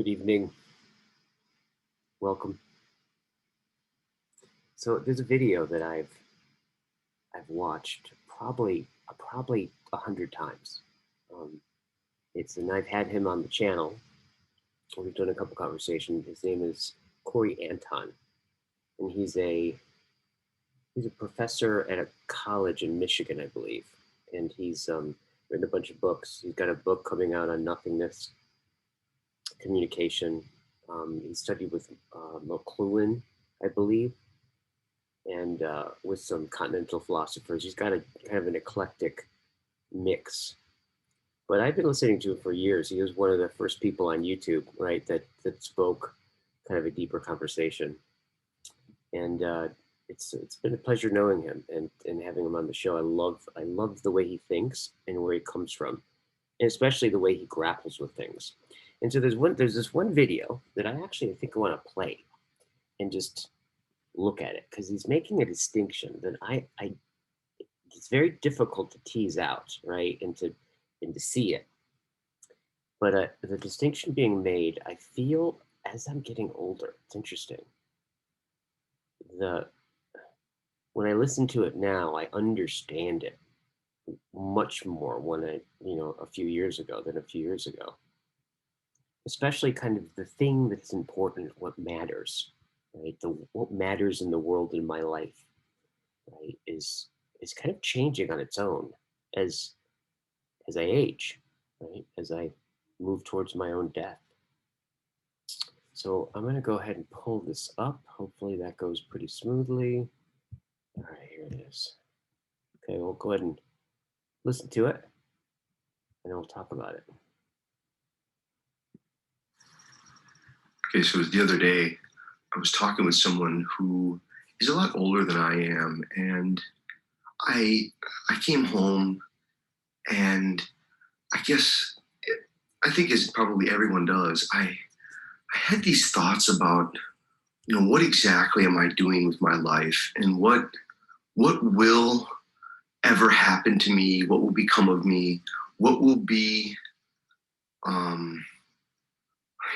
Good evening. Welcome. So there's a video that I've watched probably 100 times. Um, and I've had him on the channel. We've done a couple conversations. His name is Corey Anton, and he's a professor at a college in Michigan, I believe. And he's written a bunch of books. He's got a book coming out on nothingness, communication. He studied with McLuhan, I believe, and with some continental philosophers. He's got a kind of an eclectic mix. But I've been listening to him for years. He was one of the first people on YouTube, right, that spoke kind of a deeper conversation. And it's been a pleasure knowing him and having him on the show. I love the way he thinks and where he comes from, and especially the way he grapples with things. And so there's this one video that I think I want to play and just look at it, because he's making a distinction that I it's very difficult to tease out, right, and to see it. But the distinction being made, I feel, as I'm getting older, it's interesting. When I listen to it now, I understand it much more a few years ago than a few years ago. Especially kind of the thing that's important, what matters, right? What matters in the world, in my life, right, is kind of changing on its own as I age, right? As I move towards my own death. So I'm going to go ahead and pull this up. Hopefully that goes pretty smoothly. All right, here it is. Okay, we'll go ahead and listen to it, and I'll talk about it. Okay, so the other day, I was talking with someone who is a lot older than I am, and I came home, and I think as probably everyone does, I had these thoughts about, what exactly am I doing with my life, and what will ever happen to me, what will become of me, what will be,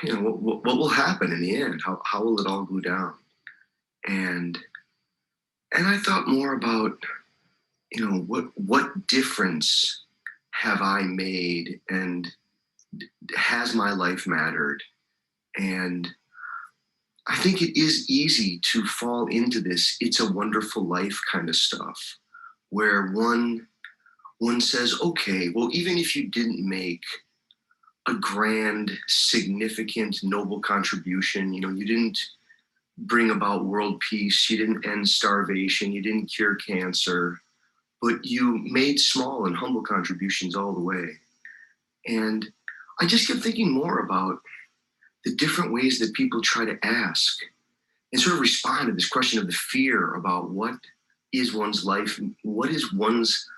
what will happen in the end? How will it all go down? And I thought more about, what difference have I made, and has my life mattered? And I think it is easy to fall into this "it's a wonderful life" kind of stuff, where one says, okay, well, even if you didn't make a grand, significant, noble contribution, you didn't bring about world peace, you didn't end starvation, you didn't cure cancer, but you made small and humble contributions all the way. And I just kept thinking more about the different ways that people try to ask and sort of respond to this question of the fear about what is one's life, what is one's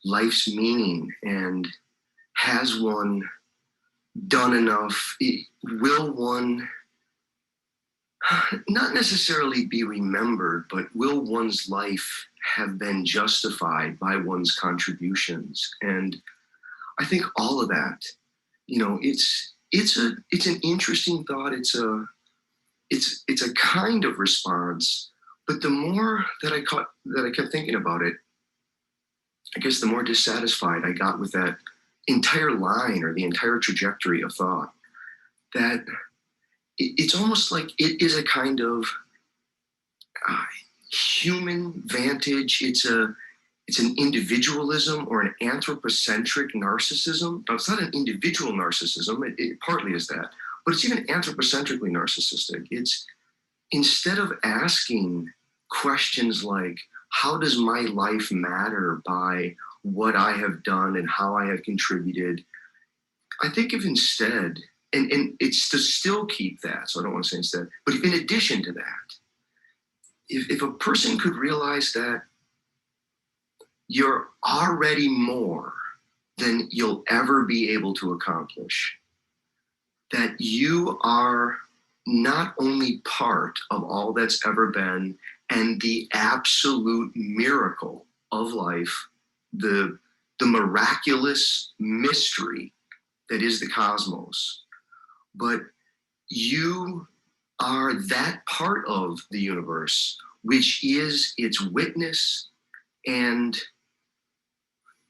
life's meaning, and has one done enough? Will one not necessarily be remembered, but will one's life have been justified by one's contributions? And I think all of that, it's an interesting thought. It's a kind of response. But the more that I kept thinking about it, I guess the more dissatisfied I got with that entire line, or the entire trajectory of thought, that it's almost like it is a kind of human vantage. It's an individualism or an anthropocentric narcissism. Now, it's not an individual narcissism. It partly is that, but it's even anthropocentrically narcissistic. It's, instead of asking questions like, how does my life matter by what I have done and how I have contributed, I think if instead, and it's to still keep that, so I don't want to say instead, but if in addition to that, if a person could realize that you're already more than you'll ever be able to accomplish, that you are not only part of all that's ever been and the absolute miracle of life, the miraculous mystery that is the cosmos, but you are that part of the universe which is its witness, and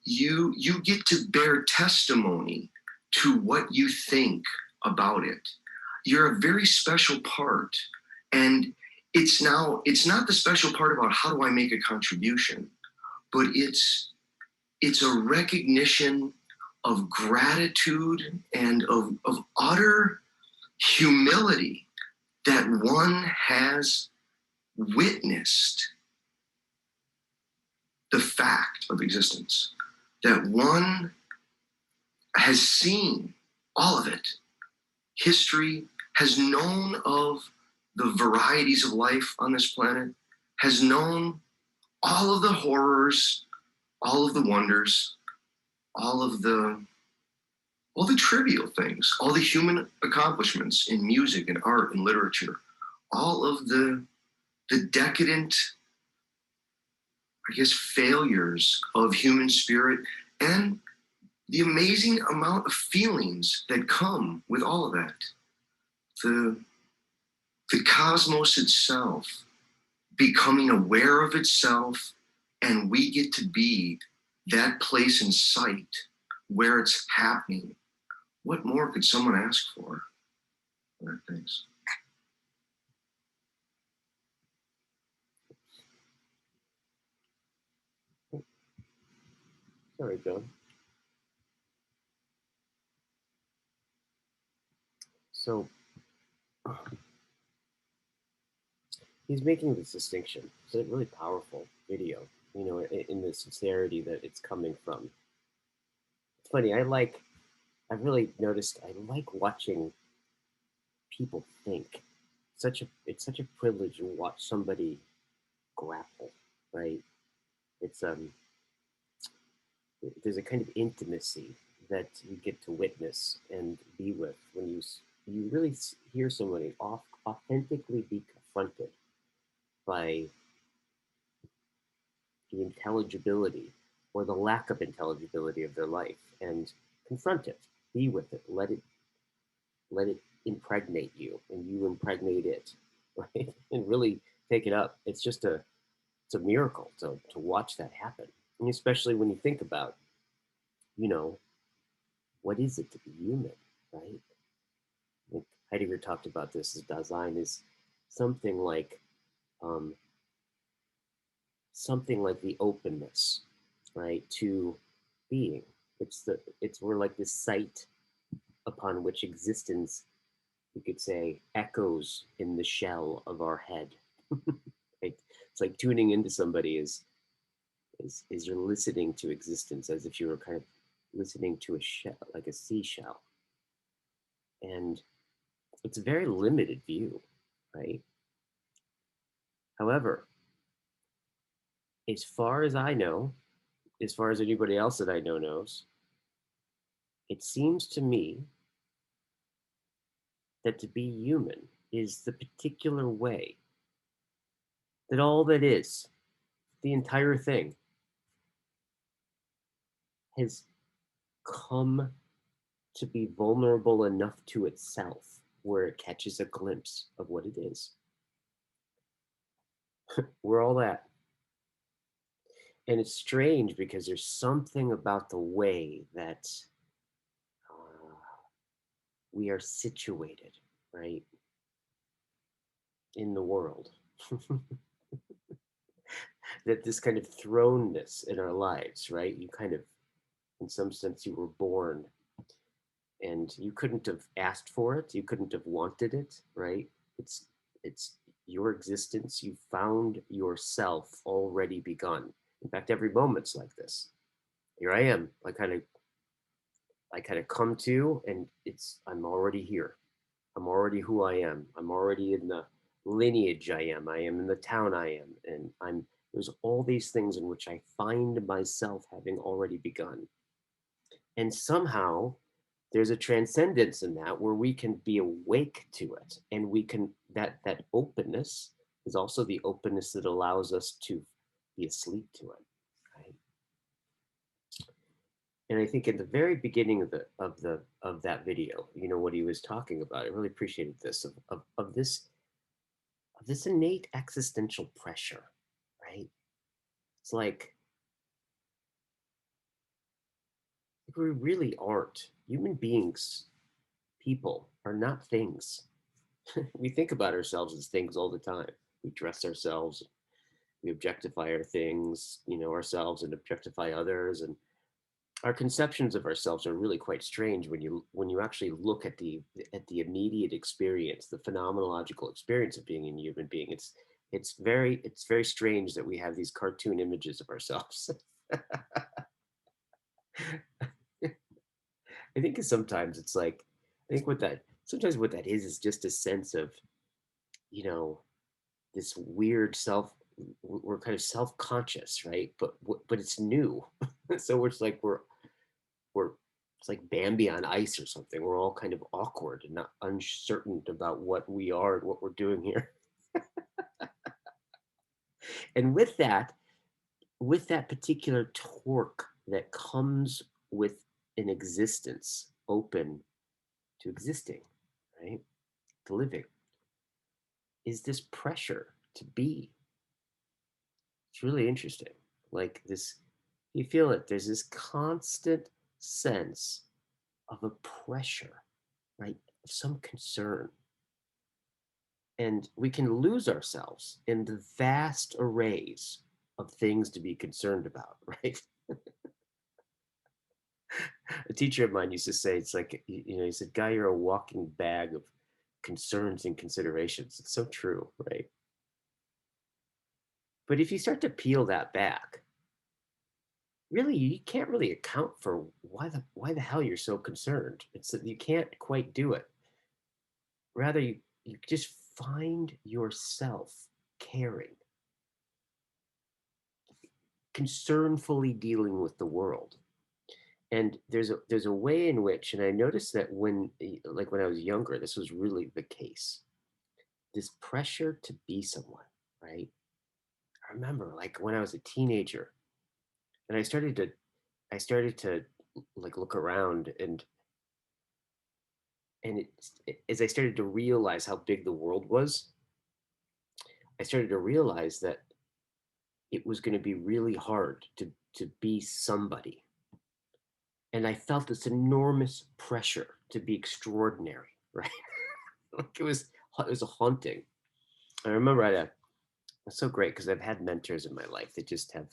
you get to bear testimony to what you think about it. You're a very special part, and it's not the special part about how do I make a contribution, but it's a recognition of gratitude and of utter humility that one has witnessed the fact of existence, that one has seen all of it. History has known of the varieties of life on this planet, has known all of the horrors, all of the wonders, all of the all the trivial things, all the human accomplishments in music and art and literature, all of the decadent, I guess, failures of human spirit, and the amazing amount of feelings that come with all of that. The cosmos itself becoming aware of itself, and we get to be that place in sight where it's happening. What more could someone ask for? Thanks. Sorry, John. So he's making this distinction. It's a really powerful video, you know, in the sincerity that it's coming from. It's funny. I've really noticed I like watching people think. It's such a privilege to watch somebody grapple, right? It's there's a kind of intimacy that you get to witness and be with when you really hear somebody authentically be confronted by the intelligibility or the lack of intelligibility of their life and confront it, be with it, let it impregnate you and you impregnate it, right? And really take it up. It's a miracle to watch that happen. And especially when you think about, you know, what is it to be human, right? Like Heidegger talked about this as Dasein is something like um, something like the openness, right, to being. We're like this site upon which existence, you could say, echoes in the shell of our head. Right? It's like tuning into somebody is you're listening to existence as if you were kind of listening to a shell, like a seashell. And it's a very limited view, right? However, as far as I know, as far as anybody else that I know knows, it seems to me that to be human is the particular way that all that is, the entire thing, has come to be vulnerable enough to itself where it catches a glimpse of what it is. We're all that. And it's strange because there's something about the way that we are situated, right, in the world. That this kind of thrownness in our lives, right? You kind of, in some sense, you were born and you couldn't have asked for it. You couldn't have wanted it, right? It's your existence. You found yourself already begun. In fact, every moment's like this. Here I am. I kind of come to, and I'm already here. I'm already who I am. I'm already in the lineage I am. I am in the town I am. And there's all these things in which I find myself having already begun. And somehow there's a transcendence in that where we can be awake to it. And we can, that openness is also the openness that allows us to be asleep to it. Right? And I think in the very beginning of that video, what he was talking about, I really appreciated this of this innate existential pressure, right? It's like we really aren't human beings. People are not things. We think about ourselves as things all the time. We dress ourselves, we objectify our things, ourselves, and objectify others, and our conceptions of ourselves are really quite strange when you actually look at the immediate experience, the phenomenological experience of being a human being. It's very strange that we have these cartoon images of ourselves. I think sometimes it's like, I think what that is just a sense of, you know, this weird we're kind of self-conscious, right? But it's new. So it's like we're it's like Bambi on ice or something. We're all kind of awkward and not uncertain about what we are and what we're doing here. And with that particular torque that comes with an existence open to existing, right? To living, is this pressure to be. It's really interesting. Like this, you feel it. There's this constant sense of a pressure, right? Of some concern. And we can lose ourselves in the vast arrays of things to be concerned about, right? A teacher of mine used to say, it's like, he said, Guy, you're a walking bag of concerns and considerations. It's so true, right? But if you start to peel that back, really you can't really account for why the hell you're so concerned. It's that you can't quite do it. Rather, you just find yourself caring, concernfully dealing with the world. And there's a way in which, and I noticed that when I was younger, this was really the case. This pressure to be someone, right? I remember like when I was a teenager, and I started to like look around, as I started to realize how big the world was, I started to realize that it was going to be really hard to be somebody. And I felt this enormous pressure to be extraordinary, right? Like it was a haunting. I remember it's so great because I've had mentors in my life that just have,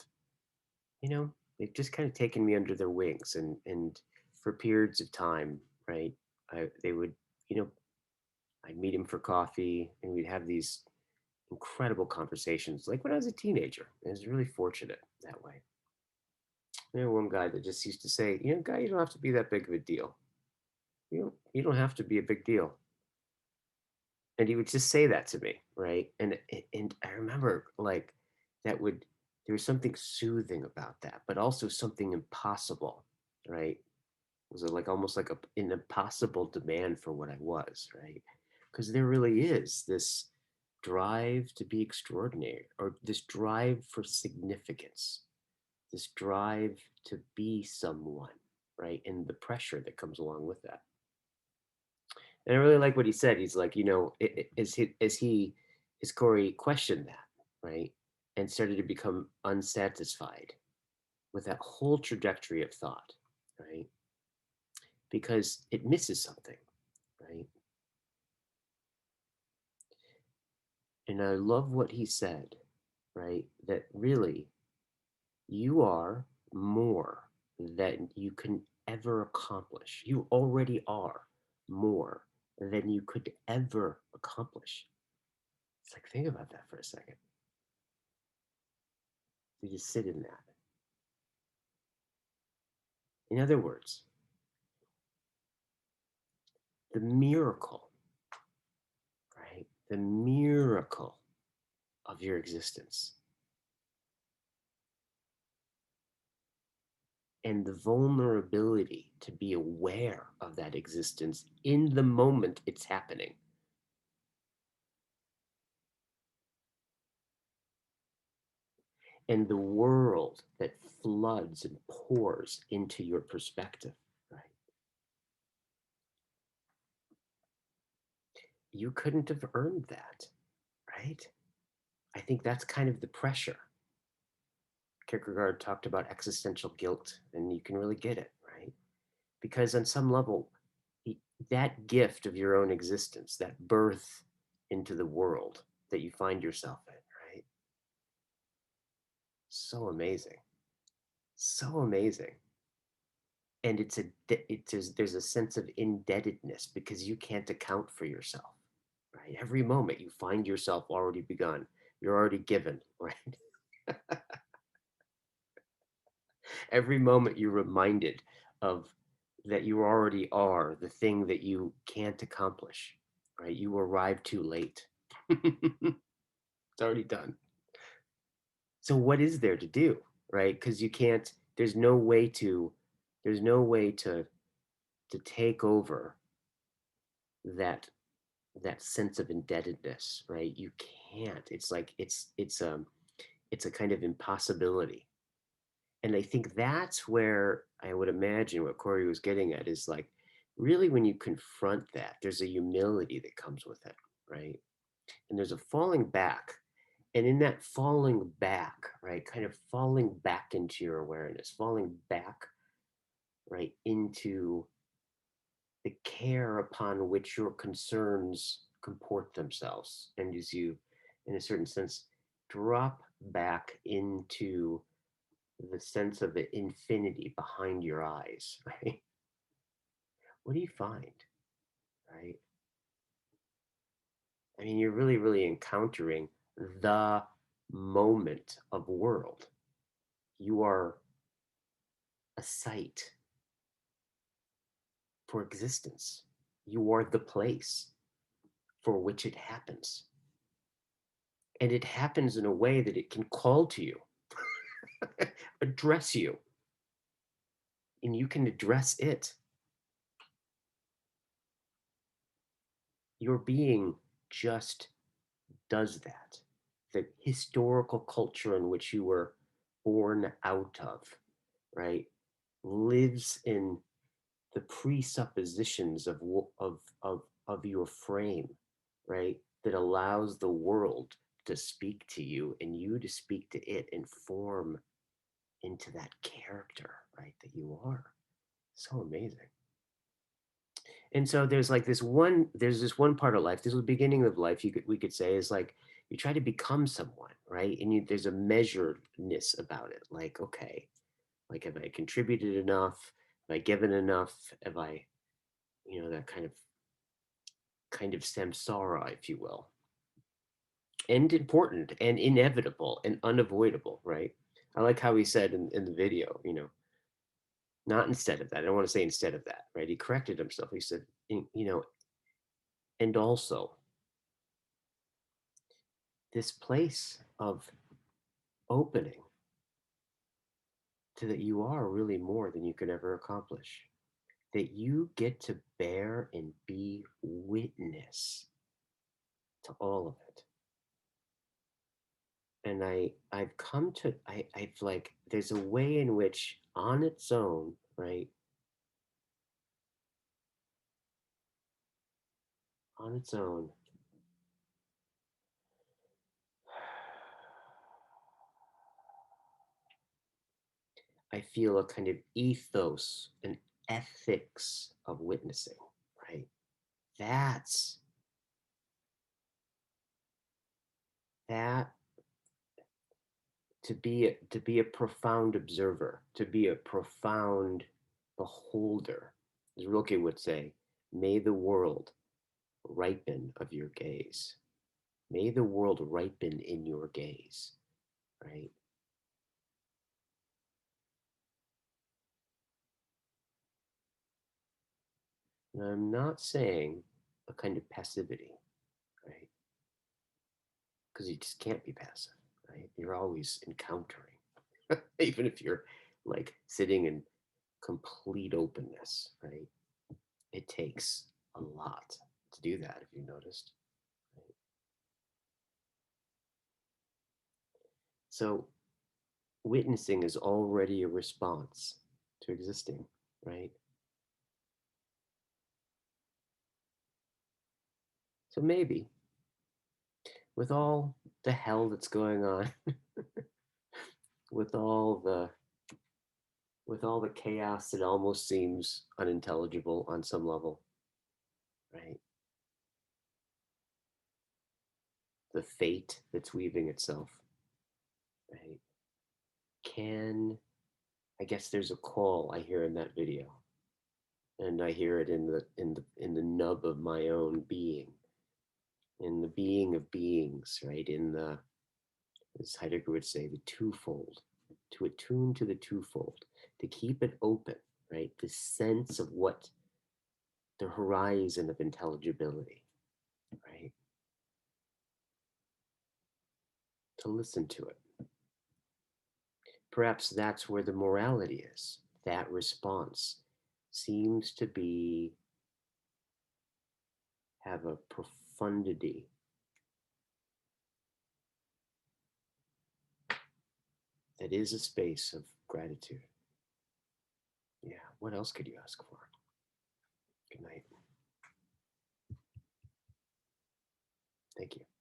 you know, they've just kind of taken me under their wings, and for periods of time, right? They would, you know, I'd meet him for coffee and we'd have these incredible conversations like when I was a teenager. I was really fortunate that way. One guy that just used to say, Guy, you don't have to be that big of a deal. You don't have to be a big deal. And he would just say that to me, right? And I remember like that would there was something soothing about that, but also something impossible, right? Was it like almost like an impossible demand for what I was, right? Because there really is this drive to be extraordinary, or this drive for significance, this drive to be someone, right? And the pressure that comes along with that. And I really like what he said. He's like, as Corey questioned that, right? And started to become unsatisfied with that whole trajectory of thought, right? Because it misses something, right? And I love what he said, right? That really you are more than you can ever accomplish. You already are more than you could ever accomplish. It's like, think about that for a second. You just sit in that. In other words, the miracle, right? The miracle of your existence and the vulnerability to be aware of that existence in the moment it's happening. and the world that floods and pours into your perspective, right? You couldn't have earned that, right? I think that's kind of the pressure. Kierkegaard talked about existential guilt, and you can really get it, right? Because on some level, that gift of your own existence, that birth into the world that you find yourself in, right? So amazing. So amazing. And there's a sense of indebtedness because you can't account for yourself, right? Every moment you find yourself already begun, you're already given, right? Every moment you're reminded of that you already are the thing that you can't accomplish, right? You arrived too late. It's already done. So what is there to do, right? Because you can't, there's no way to take over that that sense of indebtedness, right? You can't. It's like it's a kind of impossibility. And I think that's where I would imagine what Corey was getting at is like really when you confront that, there's a humility that comes with it, right? And there's a falling back. And in that falling back, right, kind of falling back into your awareness, falling back, right, into the care upon which your concerns comport themselves. And as you, in a certain sense, drop back into the sense of the infinity behind your eyes, right? What do you find, right? I mean, you're really, really encountering the moment of world. You are a site for existence. You are the place for which it happens. And it happens in a way that it can call to you, address you, and you can address it. Your being just does that. The historical culture in which you were born out of, right, lives in the presuppositions of your frame, right, that allows the world to speak to you and you to speak to it and form into that character, right, that you are. So amazing. And so there's this one part of life, this is the beginning of life, we could say is like you try to become someone, right? And there's a measuredness about it. Like, okay, like have I contributed enough? Have I given enough? Have I, that kind of samsara, if you will. And important and inevitable and unavoidable, right? I like how he said in the video, not instead of that. I don't want to say instead of that, right? He corrected himself. He said, and also this place of opening to that you are really more than you could ever accomplish, that you get to bear and be witness to all of it. And I've come to I've like there's a way in which on its own, right, on its own, I feel a kind of ethos, an ethics of witnessing, right? That's that to be a profound observer, to be a profound beholder, as Rilke would say, may the world ripen of your gaze. May the world ripen in your gaze, right? And I'm not saying a kind of passivity, right? Because you just can't be passive, right? You're always encountering, even if you're like sitting in complete openness, right? It takes a lot to do that, if you noticed. Right? So witnessing is already a response to existing, right? So maybe with all the hell that's going on, with all the with all the chaos that almost seems unintelligible on some level, right? The fate that's weaving itself, right? Can I guess there's a call I hear in that video, and I hear it in the nub of my own being, in the being of beings, right? In the, as Heidegger would say, the twofold, to attune to the twofold, to keep it open, right? The sense of what the horizon of intelligibility, right? To listen to it. Perhaps that's where the morality is. That response seems to be, have a profundity that is a space of gratitude. Yeah, what else could you ask for? Good night. Thank you.